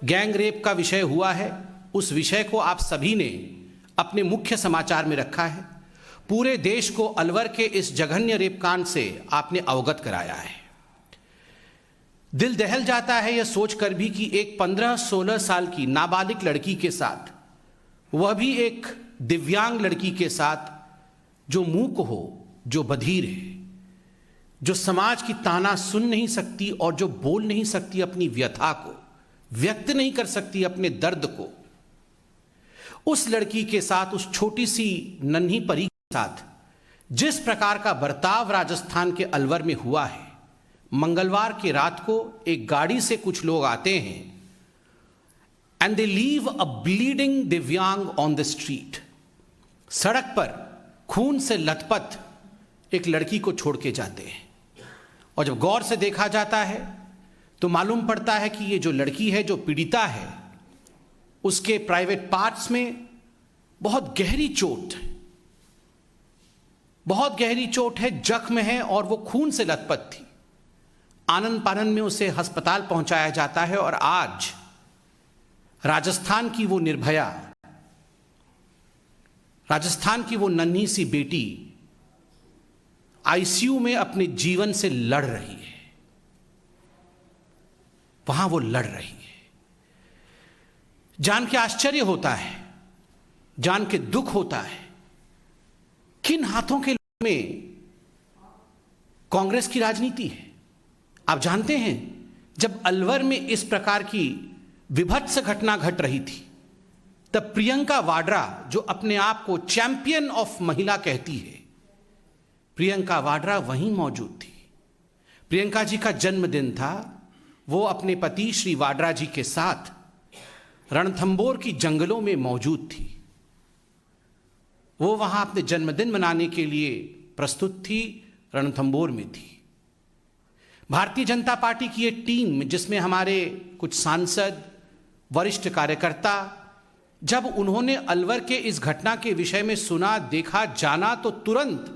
Gang rape का विषय हुआ है, उस विषय को आप सभी ने अपने मुख्य समाचार में रखा है। पूरे देश को अलवर के इस जघन्य रेप कांड से आपने अवगत कराया है। दिल दहल जाता है यह सोचकर भी कि एक 15-16 साल की नाबालिग लड़की के साथ, वह भी एक दिव्यांग लड़की के साथ, जो मूक हो, जो बधिर है, जो समाज की ताना सुन नहीं सकती और जो बोल नहीं सकती, अपनी व्यथा को व्यक्त नहीं कर सकती, अपने दर्द को, उस लड़की के साथ, उस छोटी सी नन्ही परी के साथ जिस प्रकार का बर्ताव राजस्थान के अलवर में हुआ है। मंगलवार की रात को एक गाड़ी से कुछ लोग आते हैं and they leave a bleeding दिव्यांग ऑन द स्ट्रीट। सड़क पर खून से लथपथ एक लड़की को छोड़ के जाते हैं और जब गौर से देखा जाता है तो मालूम पड़ता है कि ये जो लड़की है, जो पीड़िता है, उसके प्राइवेट पार्ट्स में बहुत गहरी चोट है, बहुत गहरी चोट है, जख्म है और वो खून से लथपथ थी। आनन पानन में उसे अस्पताल पहुंचाया जाता है और आज राजस्थान की वो निर्भया, राजस्थान की वो नन्ही सी बेटी आईसीयू में अपने जीवन से लड़ रही है। वहां वो लड़ रही है। जान के आश्चर्य होता है, जान के दुख होता है, किन हाथों के में कांग्रेस की राजनीति है। आप जानते हैं, जब अलवर में इस प्रकार की विभत्स घटना घट रही थी, तब प्रियंका वाड्रा, जो अपने आप को चैंपियन ऑफ महिला कहती है, प्रियंका वाड्रा वहीं मौजूद थी। प्रियंका जी का जन्मदिन था। वो अपने पति श्री वाड्रा जी के साथ रणथंबोर की जंगलों में मौजूद थी। वो वहां अपने जन्मदिन मनाने के लिए प्रस्तुत थी, रणथंबोर में थी। भारतीय जनता पार्टी की एक टीम, जिसमें हमारे कुछ सांसद, वरिष्ठ कार्यकर्ता, जब उन्होंने अलवर के इस घटना के विषय में सुना, देखा, जाना, तो तुरंत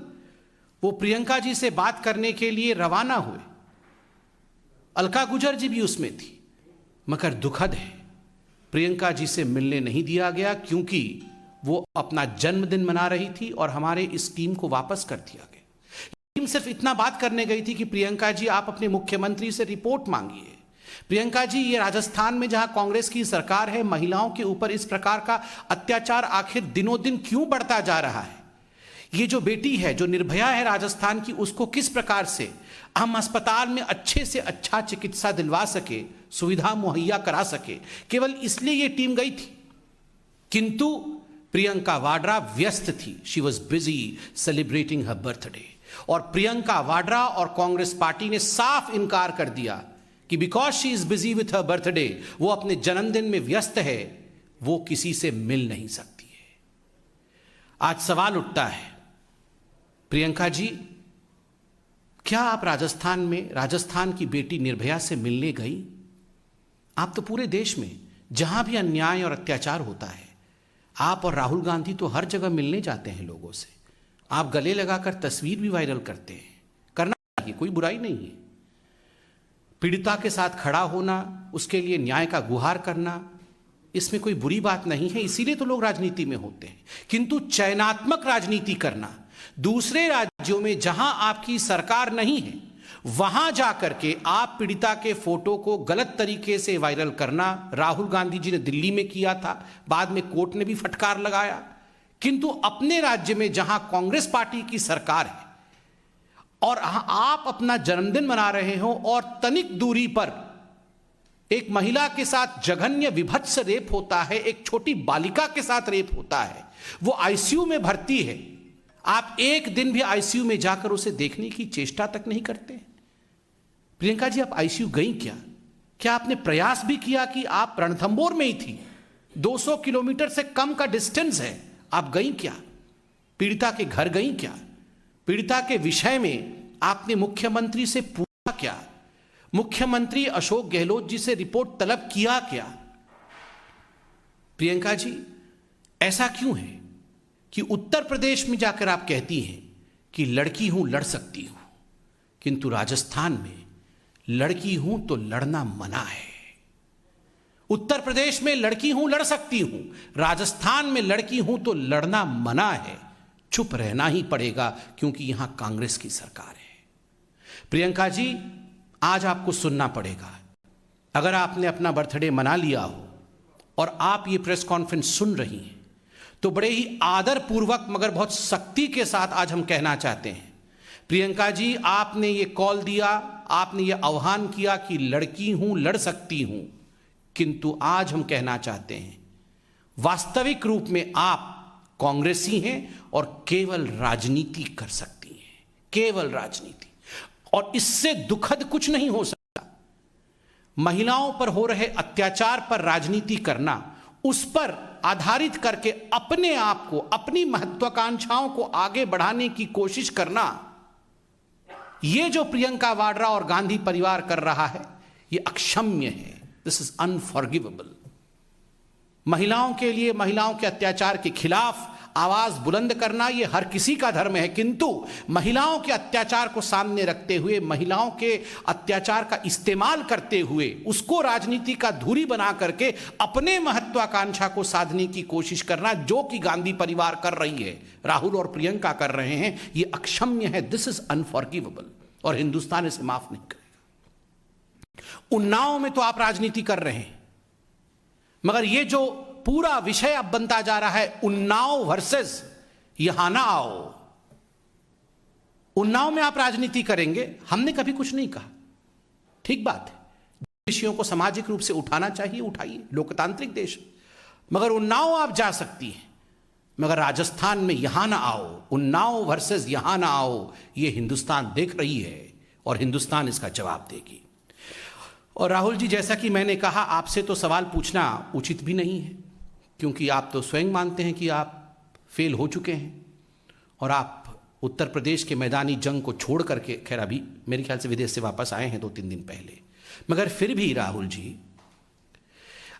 वो प्रियंका जी से बात करने के लिए रवाना हुए। अलका गुजर जी भी उसमें थी। मगर दुखद है, प्रियंका जी से मिलने नहीं दिया गया, क्योंकि वो अपना जन्मदिन मना रही थी और हमारे इस टीम को वापस कर दिया गया। टीम सिर्फ इतना बात करने गई थी कि प्रियंका जी, आप अपने मुख्यमंत्री से रिपोर्ट मांगिए। प्रियंका जी, ये राजस्थान में जहां कांग्रेस की सरकार है, महिलाओं के ऊपर इस प्रकार का अत्याचार आखिर दिनों दिन क्यों बढ़ता जा रहा है? ये जो बेटी है, जो निर्भया है राजस्थान की, उसको किस प्रकार से हम अस्पताल में अच्छे से अच्छा चिकित्सा दिलवा सके, सुविधा मुहैया करा सके, केवल इसलिए ये टीम गई थी। किंतु प्रियंका वाड्रा व्यस्त थी। She was busy celebrating her birthday. और प्रियंका वाड्रा और कांग्रेस पार्टी ने साफ इनकार कर दिया कि because she is busy with her birthday, वो अपने जन्मदिन में व्यस्त है, वो किसी से मिल नहीं सकती है। आज सवाल उठता है, प्रियंका जी, क्या आप राजस्थान में राजस्थान की बेटी निर्भया से मिलने गई? आप तो पूरे देश में जहां भी अन्याय और अत्याचार होता है, आप और राहुल गांधी तो हर जगह मिलने जाते हैं लोगों से। आप गले लगाकर तस्वीर भी वायरल करते हैं। करना चाहिए, कोई बुराई नहीं है। पीड़िता के साथ खड़ा होना, उसके लिए न्याय का गुहार करना, इसमें कोई बुरी बात नहीं है। इसीलिए तो लोग राजनीति में होते हैं। किंतु चयनात्मक राजनीति करना, दूसरे राज्यों में जहां आपकी सरकार नहीं है, वहां जाकर के आप पीड़िता के फोटो को गलत तरीके से वायरल करना, राहुल गांधी जी ने दिल्ली में किया था, बाद में कोर्ट ने भी फटकार लगाया। किंतु अपने राज्य में जहां कांग्रेस पार्टी की सरकार है और आप अपना जन्मदिन मना रहे हो और तनिक दूरी पर एक महिला के साथ जघन्य विभत्स रेप होता है, एक छोटी बालिका के साथ रेप होता है, वो आईसीयू में भर्ती है, आप एक दिन भी आईसीयू में जाकर उसे देखने की चेष्टा तक नहीं करते। प्रियंका जी, आप आईसीयू गई क्या? क्या आपने प्रयास भी किया कि आप रणथंबोर में ही थी, 200 किलोमीटर से कम का डिस्टेंस है, आप गई क्या? पीड़िता के घर गई क्या? पीड़िता के विषय में आपने मुख्यमंत्री से पूछा क्या? मुख्यमंत्री अशोक गहलोत जी से रिपोर्ट तलब किया क्या? प्रियंका जी, ऐसा क्यों है कि उत्तर प्रदेश में जाकर आप कहती हैं कि लड़की हूं, लड़ सकती हूं, किंतु राजस्थान में लड़की हूं तो लड़ना मना है। उत्तर प्रदेश में लड़की हूं, लड़ सकती हूं, राजस्थान में लड़की हूं तो लड़ना मना है, चुप रहना ही पड़ेगा क्योंकि यहां कांग्रेस की सरकार है। प्रियंका जी, आज आपको सुनना पड़ेगा। अगर आपने अपना बर्थडे मना लिया हो और आप ये प्रेस कॉन्फ्रेंस सुन रही हैं तो बड़े ही आदरपूर्वक मगर बहुत सख्ती के साथ आज हम कहना चाहते हैं, प्रियंका जी, आपने ये कॉल दिया, आपने ये आह्वान किया कि लड़की हूं, लड़ सकती हूं, किंतु आज हम कहना चाहते हैं वास्तविक रूप में आप कांग्रेसी हैं और केवल राजनीति कर सकती हैं, केवल राजनीति। और इससे दुखद कुछ नहीं हो सकता। महिलाओं पर हो रहे अत्याचार पर राजनीति करना, उस पर आधारित करके अपने आप को, अपनी महत्वाकांक्षाओं को आगे बढ़ाने की कोशिश करना, यह जो प्रियंका वाड्रा और गांधी परिवार कर रहा है, यह अक्षम्य है। This is unforgivable. महिलाओं के लिए, महिलाओं के अत्याचार के खिलाफ आवाज बुलंद करना यह हर किसी का धर्म है, किंतु महिलाओं के अत्याचार को सामने रखते हुए, महिलाओं के अत्याचार का इस्तेमाल करते हुए, उसको राजनीति का धुरी बना करके अपने महत्वाकांक्षा को साधने की कोशिश करना, जो कि गांधी परिवार कर रही है, राहुल और प्रियंका कर रहे हैं, यह अक्षम्य है। दिस इज अनफॉरगिवेबल और हिंदुस्तान इसे माफ नहीं करेगा। उन्नाव में तो आप राजनीति कर रहे हैं, मगर यह जो पूरा विषय अब बनता जा रहा है उन्नाव वर्सेस यहां ना आओ, उन्नाव में आप राजनीति करेंगे, हमने कभी कुछ नहीं कहा, ठीक बात है। विषयों को सामाजिक रूप से उठाना चाहिए, उठाइए, लोकतांत्रिक देश, मगर उन्नाव आप जा सकती हैं, मगर राजस्थान में यहां ना आओ। उन्नाव वर्सेस यहां ना आओ, यह हिंदुस्तान देख रही है और हिंदुस्तान इसका जवाब देगी। और राहुल जी, जैसा कि मैंने कहा, आपसे तो सवाल पूछना उचित भी नहीं है, क्योंकि आप तो स्वयं मानते हैं कि आप फेल हो चुके हैं और आप उत्तर प्रदेश के मैदानी जंग को छोड़ करके, खैर अभी मेरे ख्याल से विदेश से वापस आए हैं 2-3 दिन पहले, मगर फिर भी राहुल जी,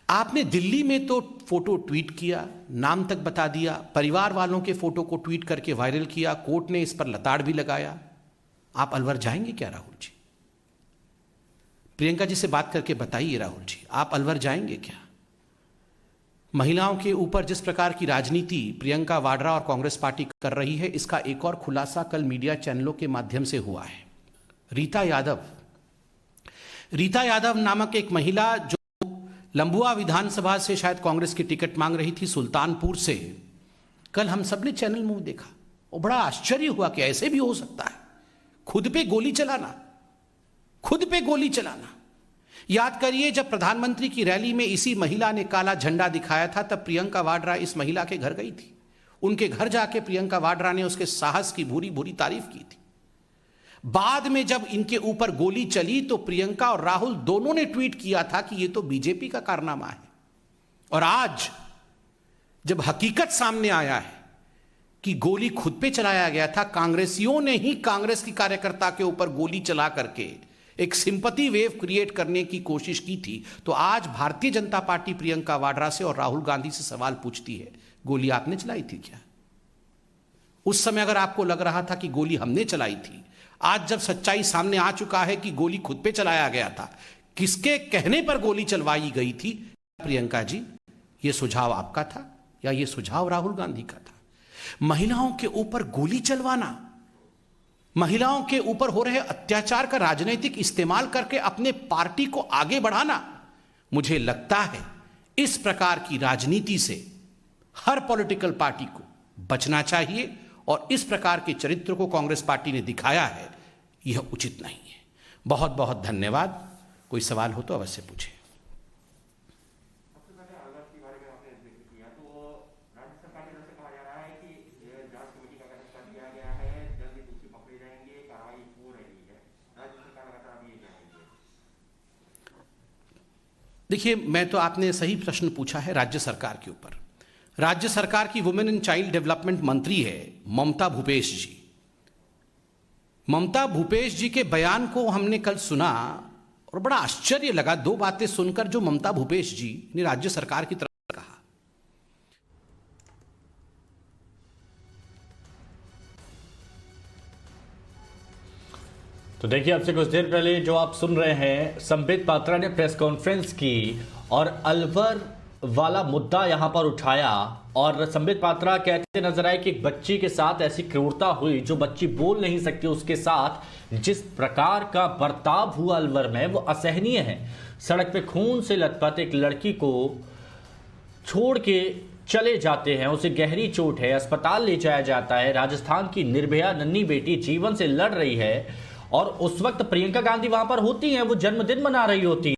आपने दिल्ली में तो फोटो ट्वीट किया, नाम तक बता दिया, परिवार वालों के फोटो को ट्वीट करके वायरल किया, कोर्ट ने इस पर लताड़ भी लगाया। आप अलवर जाएंगे क्या राहुल जी? प्रियंका जी से बात करके बताइए राहुल जी, आप अलवर जाएंगे क्या? महिलाओं के ऊपर जिस प्रकार की राजनीति प्रियंका वाड्रा और कांग्रेस पार्टी कर रही है, इसका एक और खुलासा कल मीडिया चैनलों के माध्यम से हुआ है। रीता यादव नामक एक महिला जो लंबुआ विधानसभा से शायद कांग्रेस की टिकट मांग रही थी, सुल्तानपुर से, कल हम सब ने चैनल में देखा और बड़ा आश्चर्य हुआ कि ऐसे भी हो सकता है। खुद पे गोली चलाना। याद करिए, जब प्रधानमंत्री की रैली में इसी महिला ने काला झंडा दिखाया था, तब प्रियंका वाड्रा इस महिला के घर गई थी। उनके घर जाके प्रियंका वाड्रा ने उसके साहस की भूरी भूरी तारीफ की थी। बाद में जब इनके ऊपर गोली चली तो प्रियंका और राहुल दोनों ने ट्वीट किया था कि यह तो बीजेपी का कारनामा है। और आज जब हकीकत सामने आया है कि गोली खुद पे चलाया गया था, कांग्रेसियों ने ही कांग्रेस की कार्यकर्ता के ऊपर गोली चला करके एक सिंपैथी वेव क्रिएट करने की कोशिश की थी, तो आज भारतीय जनता पार्टी प्रियंका वाड्रा से और राहुल गांधी से सवाल पूछती है, गोली आपने चलाई थी क्या? उस समय अगर आपको लग रहा था कि गोली हमने चलाई थी, आज जब सच्चाई सामने आ चुका है कि गोली खुद पे चलाया गया था, किसके कहने पर गोली चलवाई गई थी, प्रियंका जी, यह सुझाव आपका था या यह सुझाव राहुल गांधी का था? महिलाओं के ऊपर गोली चलवाना, महिलाओं के ऊपर हो रहे अत्याचार का राजनीतिक इस्तेमाल करके अपने पार्टी को आगे बढ़ाना, मुझे लगता है इस प्रकार की राजनीति से हर पॉलिटिकल पार्टी को बचना चाहिए और इस प्रकार के चरित्र को कांग्रेस पार्टी ने दिखाया है, यह उचित नहीं है। बहुत बहुत धन्यवाद। कोई सवाल हो तो अवश्य पूछें। देखिए, मैं तो, आपने सही प्रश्न पूछा है राज्य सरकार के ऊपर। राज्य सरकार की वुमेन एंड चाइल्ड डेवलपमेंट मंत्री है ममता भूपेश जी। ममता भूपेश जी के बयान को हमने कल सुना और बड़ा आश्चर्य लगा, दो बातें सुनकर जो ममता भूपेश जी ने राज्य सरकार की तरफ कहा। तो देखिए, आपसे कुछ देर पहले जो आप सुन रहे हैं, संबित पात्रा ने प्रेस कॉन्फ्रेंस की और अलवर वाला मुद्दा यहां पर उठाया और संबित पात्रा कहते नजर आए कि एक बच्ची के साथ ऐसी क्रूरता हुई, जो बच्ची बोल नहीं सकती, उसके साथ जिस प्रकार का बर्ताव हुआ अलवर में वो असहनीय है। सड़क पे खून से लथपथ एक लड़की को छोड़ के चले जाते हैं, उसे गहरी चोट है, अस्पताल ले जाया जाता है। राजस्थान की निर्भया नन्ही बेटी जीवन से लड़ रही है और उस वक्त प्रियंका गांधी वहां पर होती हैं, वो जन्मदिन मना रही होती